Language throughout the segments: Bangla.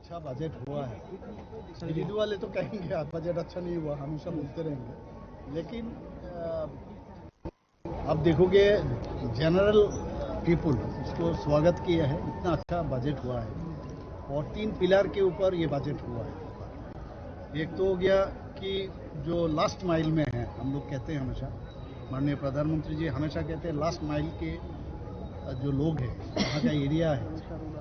अच्छा बजट हुआ है। विरोधी वाले तो कहेंगे बजट अच्छा नहीं हुआ, हमेशा बोलते रहेंगे, लेकिन आप देखोगे जनरल पीपुल उसको स्वागत किया है। इतना अच्छा बजट हुआ है और 3 पिलर के ऊपर ये बजट हुआ है। एक तो हो गया कि जो लास्ट माइल में है, हम लोग कहते हैं हमेशा, माननीय प्रधानमंत्री जी हमेशा कहते हैं लास्ट माइल के जो लोग हैं, वहाँ का एरिया है,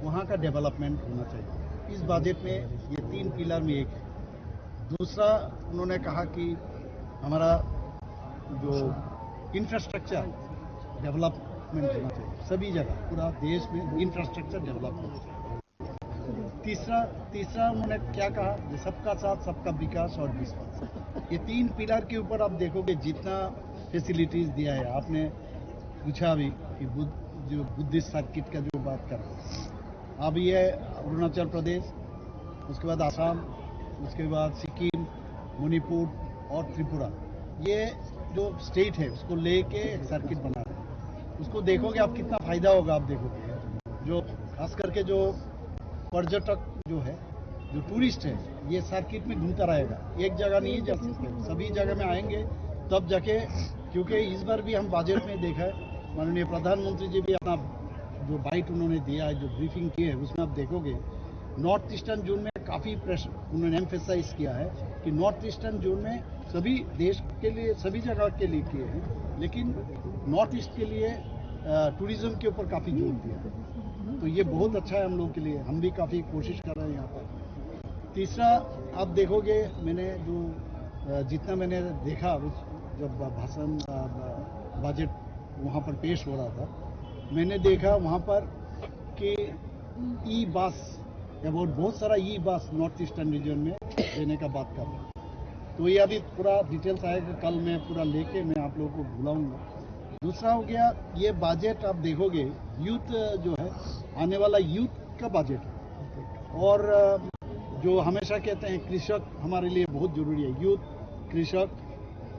वहाँ का डेवलपमेंट होना चाहिए। इस बजट में ये 3 पिलर में एक है। दूसरा उन्होंने कहा कि हमारा जो इंफ्रास्ट्रक्चर डेवलपमेंट होना चाहिए, सभी जगह पूरा देश में इंफ्रास्ट्रक्चर डेवलप होना चाहिए। तीसरा उन्होंने क्या कहा, कि सबका साथ सबका विकास और विश्वास। ये 3 पिलर के ऊपर आप देखोगे जितना फैसिलिटीज दिया है। आपने पूछा भी कि जो बुद्धिस्ट सर्किट का जो बात कर रहे हैं, अब ये अरुणाचल प्रदेश, उसके बाद आसाम, उसके बाद सिक्किम, मणिपुर और त्रिपुरा, ये जो स्टेट है उसको लेके एक सर्किट बना रहे हैं। उसको देखोगे आप कितना फायदा होगा। आप देखोगे जो खास करके जो पर्यटक जो है, जो टूरिस्ट है, ये सर्किट में घूमता रहेगा, एक जगह नहीं जा सकते, सभी जगह में आएंगे तब जाके। क्योंकि इस बार भी हम बजट में देखा है, माननीय प्रधानमंत्री जी भी अपना जो बाइट उन्होंने दिया है, जो ब्रीफिंग की है, उसमें आप देखोगे नॉर्थ ईस्टर्न जोन में काफ़ी प्रेशर उन्होंने एम्फेसाइज किया है कि नॉर्थ ईस्टर्न जोन में सभी देश के लिए, सभी जगह के लिए किए हैं, लेकिन नॉर्थ ईस्ट के लिए टूरिज्म के ऊपर काफ़ी जोर दिया है। तो ये बहुत अच्छा है हम लोगों के लिए, हम भी काफ़ी कोशिश कर रहे हैं यहाँ पर। तीसरा आप देखोगे, मैंने जो जितना मैंने देखा उस जब भाषण बजट वहाँ पर पेश हो रहा था, मैंने देखा वहाँ पर कि ई बस अबाउट बहुत सारा ई बस नॉर्थ ईस्टर्न रीजन में देने का बात कर रहा हूँ। तो ये अभी पूरा डिटेल्स आएगा, कल मैं पूरा लेके मैं आप लोगों को बुलाऊंगा। दूसरा हो गया, ये बजट आप देखोगे यूथ जो है, आने वाला यूथ का बजट है। और जो हमेशा कहते हैं कृषक हमारे लिए बहुत जरूरी है, यूथ कृषक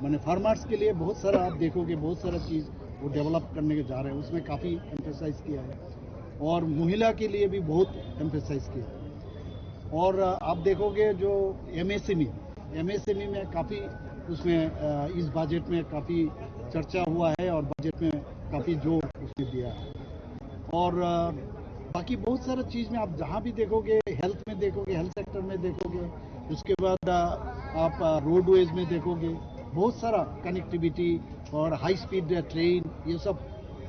माने फार्मर्स के लिए बहुत सारा आप देखोगे, बहुत सारा चीज़ वो डेवलप करने के जा रहे हैं, उसमें काफ़ी एम्फेसाइज किया है। और महिला के लिए भी बहुत एम्फेसाइज किया है। और आप देखोगे जो एमएसएमई में काफ़ी उसमें इस बजट में काफ़ी चर्चा हुआ है और बजट में काफ़ी जोर उसने दिया है। और बाकी बहुत सारा चीज़ में आप जहाँ भी देखोगे, हेल्थ में देखोगे, हेल्थ सेक्टर में देखोगे, उसके बाद आप रोडवेज में देखोगे, बहुत सारा कनेक्टिविटी और हाई स्पीड ट्रेन, ये सब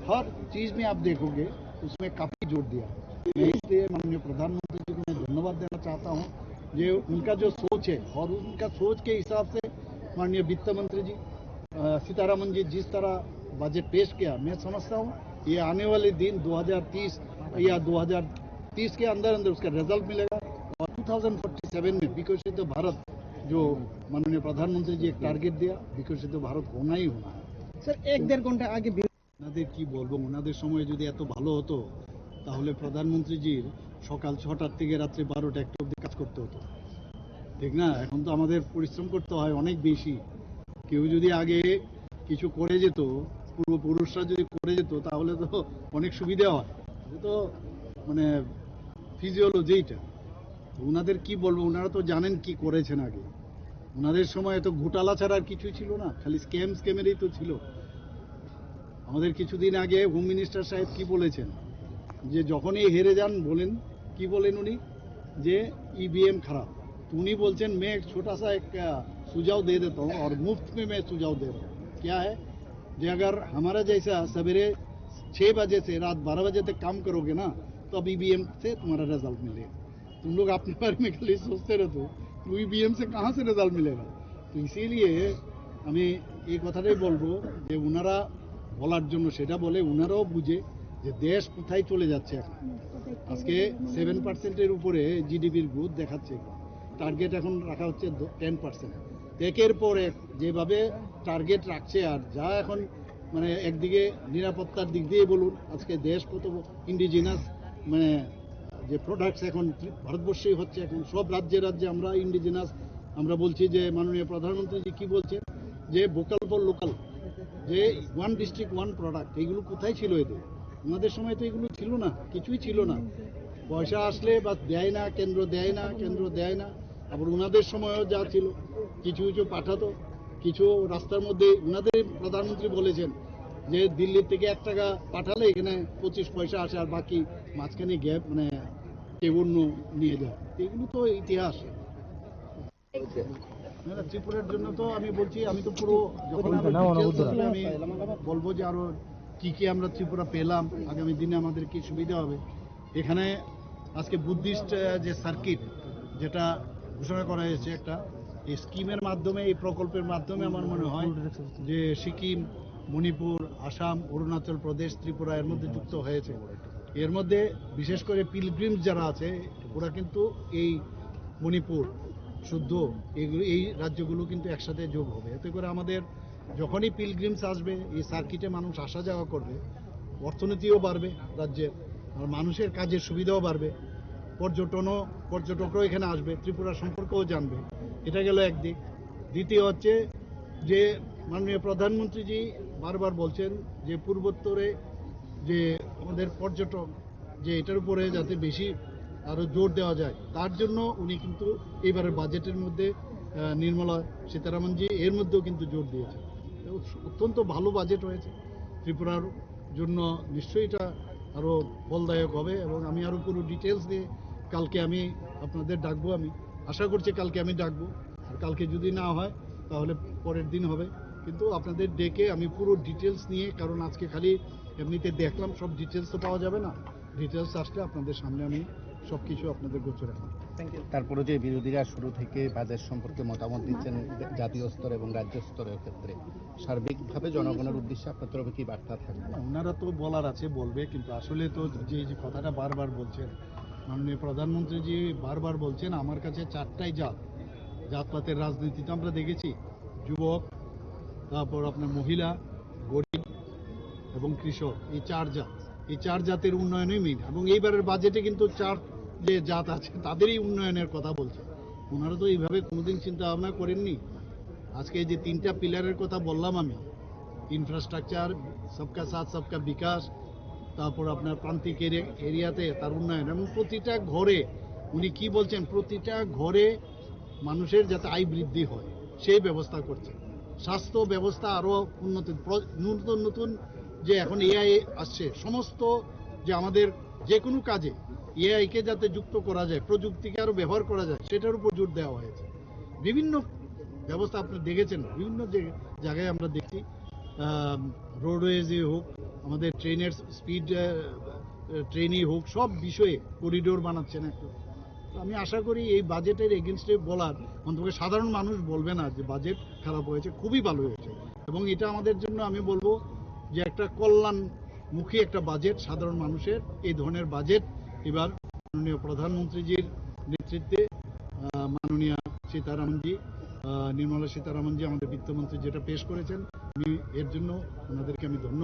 हर चीज़ में आप देखोगे उसमें काफ़ी जोर दिया है। मैं इसलिए माननीय प्रधानमंत्री जी को मैं धन्यवाद देना चाहता हूँ, ये उनका जो सोच है और उनका सोच के हिसाब से माननीय वित्त मंत्री जी सीतारामन जी जिस तरह बजट पेश किया, मैं समझता हूँ ये आने वाले दिन 2030 या 2030 के अंदर अंदर उसका रिजल्ट मिलेगा। और 2047 में विकसित भारत जो माननीय प्रधानमंत्री जी एक टारगेट दिया, विकसित भारत होना ही होना है। सर 1-1.5 घंटा आगे ওনাদের কি বলবো, ওনাদের সময় যদি এত ভালো হতো তাহলে প্রধানমন্ত্রীজির সকাল 6টার থেকে রাত্রে 12টা 1টা অবধি কাজ করতে হতো, ঠিক না? এখন তো আমাদের পরিশ্রম করতে হয় অনেক বেশি। কেউ যদি আগে কিছু করে যেত, পূর্বপুরুষরা যদি করে যেত তাহলে তো অনেক সুবিধা হয়। এটা তো মানে ফিজিওলজি এটা। ওনাদের কি বলবো, ওনারা তো জানেন কি করেছেন আগে। ওনাদের সময় তো ঘোটালা ছাড়া আর কিছুই ছিল না, খালি স্ক্যামেরই তো ছিল। আমাদের কিছুদিন আগে হোম মিনিস্টার সাহেব কি বলেছেন, যে যখনই হেরে যান বলেন, কি বলেন উনি, যে ईवीएम खराब। तो उन्हीं बोलते हैं मैं एक छोटा सा एक सुझाव दे देता हूँ और मुफ्त में मैं सुझाव दे रहा हूँ। क्या है, कि अगर हमारा जैसा सवेरे 6 बजे से रात 12 बजे तक काम करोगे ना, तो अब ईवीएम से तुम्हारा रिजल्ट मिलेगा। तुम लोग अपने बारे में खाली सोचते रहते हो, तो ईवीएम से कहाँ से रिजल्ट मिलेगा? तो इसीलिए আমি এই কথাটাই বলবো যে ওনারা বলার জন্য সেটা বলে, ওনারাও বুঝে যে দেশ কোথায় চলে যাচ্ছে। এখন আজকে 7%-এর উপরে জিডিপির গ্রোথ দেখাচ্ছে, টার্গেট এখন রাখা হচ্ছে 10%। একের পর এক যেভাবে টার্গেট রাখছে, আর যা এখন মানে একদিকে নিরাপত্তার দিক দিয়ে বলুন, আজকে দেশ কত ইন্ডিজিনাস মানে যে প্রোডাক্টস এখন ভারতবর্ষেই হচ্ছে, এখন সব রাজ্যে রাজ্যে আমরা ইন্ডিজিনাস আমরা বলছি যে মাননীয় প্রধানমন্ত্রী কি বলছেন, যে ভোকাল ফর লোকাল, যে ওয়ান ডিস্ট্রিক্ট ওয়ান প্রোডাক্ট, এইগুলো কোথায় ছিল এদের? ওনাদের সময় তো এগুলো ছিল না, কিছুই ছিল না। পয়সা আসলে বা দেয় না, কেন্দ্র দেয় না, কেন্দ্র দেয় না। আবার ওনাদের সময়ও যা ছিল কিছু কিছু পাঠাতো, কিছু রাস্তার মধ্যে ওনাদের প্রধানমন্ত্রী বলেছেন যে দিল্লি থেকে 1 টাকা পাঠালে এখানে 25 পয়সা আসে, আর বাকি মাঝখানে গ্যাপ মানে কেউ অন্য নিয়ে যায়। এগুলো তো ইতিহাস। না, ত্রিপুরার জন্য তো আমি বলছি, আমি তো পুরো যখন আমি বলবো যে আরো কি কি আমরা ত্রিপুরা পেলাম, আগামী দিনে আমাদের কি সুবিধা হবে। এখানে আজকে বুদ্ধিস্ট যে সার্কিট যেটা ঘোষণা করা হয়েছে একটা, এই স্কিমের মাধ্যমে, এই প্রকল্পের মাধ্যমে আমার মনে হয় যে সিকিম, মণিপুর, আসাম, অরুণাচল প্রদেশ, ত্রিপুরা এর মধ্যে যুক্ত হয়েছে। এর মধ্যে বিশেষ করে পিলগ্রিমস যারা আছে ওরা কিন্তু এই মণিপুর, শুদ্ধ এই রাজ্যগুলো কিন্তু একসাথে যোগ হবে। এতে করে আমাদের যখনই পিলগ্রিমস আসবে, এই সার্কিটে মানুষ আসা যাওয়া করবে, অর্থনীতিও বাড়বে রাজ্যের, আর মানুষের কাজের সুবিধাও বাড়বে, পর্যটকরাও এখানে আসবে, ত্রিপুরা সম্পর্কেও জানবে। এটা গেল একদিক। দ্বিতীয় হচ্ছে যে মাননীয় প্রধানমন্ত্রীজি বারবার বলছেন যে পূর্বোত্তরে যে আমাদের পর্যটক, যে এটার উপরে যাতে বেশি আরো জোর দেওয়া যায়, তার জন্য উনি কিন্তু এবারের বাজেটের মধ্যে নির্মলা সীতারামনজি এর মধ্যেও কিন্তু জোর দিয়েছেন। অত্যন্ত ভালো বাজেট হয়েছে ত্রিপুরার জন্য। নিশ্চয়ই এটা আরো ফলদায়ক হবে, এবং আমি আরো পুরো ডিটেলস দিয়ে কালকে আমি আপনাদের ডাকবো। আমি আশা করছি কালকে আমি ডাকবো, আর কালকে যদি না হয় তাহলে পরের দিন হবে। কিন্তু আপনাদের ডেকে আমি পুরো ডিটেলস নিয়ে, কারণ আজকে খালি এমনিতে দেখলাম, সব ডিটেলস তো পাওয়া যাবে না। ডিটেলস আসলে আপনাদের সামনে আমি সবকিছু আপনাদের গোচরে আনবো। তারপরে যে বিরোধীরা শুরু থেকে বাজেট সম্পর্কে মতামত দিচ্ছেন জাতীয় স্তরে এবং রাজ্য স্তরের ক্ষেত্রে, সার্বিকভাবে জনগণের উদ্দেশ্যে আপনার তরফে কি বার্তা থাকবে? না, ওনারা তো বলার আছে বলবে, কিন্তু আসলে তো যে যে কথাটা বারবার বলছেন মাননীয় প্রধানমন্ত্রীজি, বারবার বলছেন আমার কাছে 4টাই জাতপাতের রাজনীতিতে আমরা দেখেছি, যুবক, তারপর আপনার মহিলা, গরিব এবং কৃষক, এই 4 জাত, এই 4 জাতের উন্নয়নই মেইন। এবং এইবারের বাজেটে কিন্তু 4 যে জাত আছে তাদেরই উন্নয়নের কথা বলছে। ওনারা তো এইভাবে কোনোদিন চিন্তা ভাবনা করেননি। আজকে যে 3টা পিলারের কথা বললাম আমি, ইনফ্রাস্ট্রাকচার, সবকা সাথ সবকা বিকাশ, তারপর আপনার প্রান্তিক এরিয়াতে তার উন্নয়ন, এবং প্রতিটা ঘরে উনি কি বলছেন, প্রতিটা ঘরে মানুষের যাতে আয় বৃদ্ধি হয় সেই ব্যবস্থা করছেন। স্বাস্থ্য ব্যবস্থা আরো উন্নত, নতুন নতুন যে এখন এআই আসছে, সমস্ত যে আমাদের যে কোনো কাজে এআইকে যাতে যুক্ত করা যায়, প্রযুক্তিকে আরো ব্যবহার করা যায়, সেটার উপর জোর দেওয়া হয়েছে। বিভিন্ন ব্যবস্থা আপনি দেখেছেন, বিভিন্ন জায়গায় আমরা দেখি, রোডওয়েজই হোক, আমাদের ট্রেনের স্পিড ট্রেনই হোক, সব বিষয়ে করিডোর বানাচ্ছেন একটু। তো আমি আশা করি এই বাজেটের এগেনস্টে বলার, অন্তত সাধারণ মানুষ বলবে না যে বাজেট খারাপ হয়েছে, খুবই ভালো হয়েছে। এবং এটা আমাদের জন্য আমি বলবো যে একটা কল্যাণমুখী একটা বাজেট, সাধারণ মানুষের এই ধরনের বাজেট এবার মাননীয় প্রধানমন্ত্রীজির নেতৃত্বে মাননীয় সীতারামনজি, নির্মলা সীতারামনজি আমাদের বিত্তমন্ত্রী যেটা পেশ করেছেন, আমি এর জন্য ওনাদেরকে আমি ধন্যবাদ